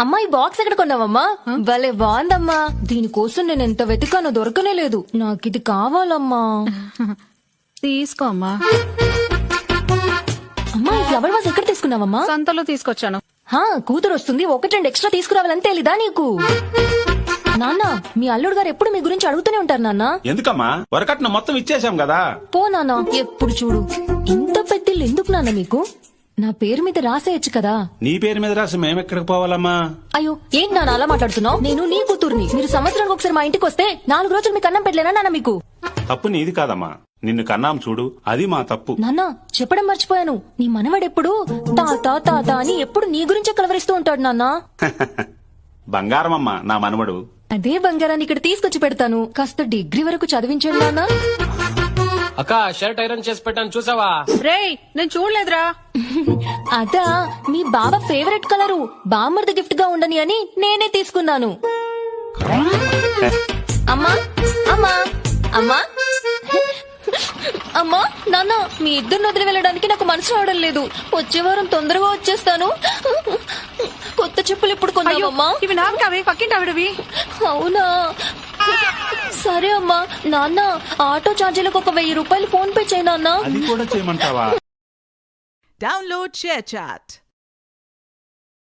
అమ్మా ఈ బాక్స్ ఎక్కడ కొన్నావమ్మా? భలే బాగుందమ్మా. దీనికోసం నేను ఎంత వెతికానో దొరకనే లేదు. నాకు ఇది కావాలమ్మా. తీసుకో అమ్మా. అమ్మా ఈ ఫ్లవర్ వాజ్ ఎక్కడ తీసుకున్నావమ్మా? సంతలో తీసుకొచ్చాను. కూతురు వస్తుంది, 1-2 ఎక్స్ట్రా తీసుకురావాలని తెలీదా నీకు? నాన్న మీ అల్లుడు గారు ఎప్పుడు మీ గురించి అడుగుతూనే ఉంటారు నాన్న. ఎందుకమ్మా? వరకట్న మొత్తం ఇచ్చేసాం కదా. పో నాన్న, ఎప్పుడు చూడు ఇంత పెద్దిల్లు ఎందుకు నాన్న మీకు? నా పేరు మీద రాసేయచ్చు కదా. నీ పేరు మీద రాసి మేమెక్కడికి పోవాలమ్మా? అయ్యో ఏంటి నాన్న అలా మాట్లాడుతున్నావు? నేను నీ కూతుర్ని. మీరు సంవత్సరానికి ఒకసారి మా ఇంటికి వస్తే 4 రోజులు మీకు అన్నం పెట్టలేనా నాన్న మీకు? తప్పు నీది కాదమ్మా, నిన్ను కన్నాం చూడు, అది మా తప్పు. నాన్న చెప్పడం మర్చిపోయాను, నీ మనవడెప్పుడు తాత తాత అని ఎప్పుడు నీ గురించే కలవరిస్తూ ఉంటాడు నాన్న. బంగారం అమ్మా నా మనవడు. అదే బంగారాన్ని ఇక్కడ తీసుకొచ్చి పెడతాను. కాస్త డిగ్రీ వరకు చదివించండి నాన్న. అక్క షర్ట్ ఐరన్ చేసి పెట్టాను చూసావా? రేయ్ నేను చూడలేదురా. అదా మీ బావ ఫేవరెట్ కలరు, బామ్మర్ది గిఫ్ట్ గా ఉండని అని నేనే తీసుకున్నాను. అమ్మా అమ్మా అమ్మా అమ్మా నాన్న మీ ఇద్దరిని వదిలి వెళ్ళడానికి నాకు మనసు రావడం లేదు. వచ్చే వారం తొందరగా వచ్చేస్తాను. కొత్త చెప్పులు ఎప్పుడు కొన్నావమ్మా? ఇవి నాకు కావే, పక్కింటి ఆవిడవి. అవునా సరే అమ్మా. నాన్న ఆటో ఛార్జీలకు ఒక 1000 రూపాయలు ఫోన్ పే చేయి నాన్న. అది కూడా చేయమంటావా? Download ShareChat.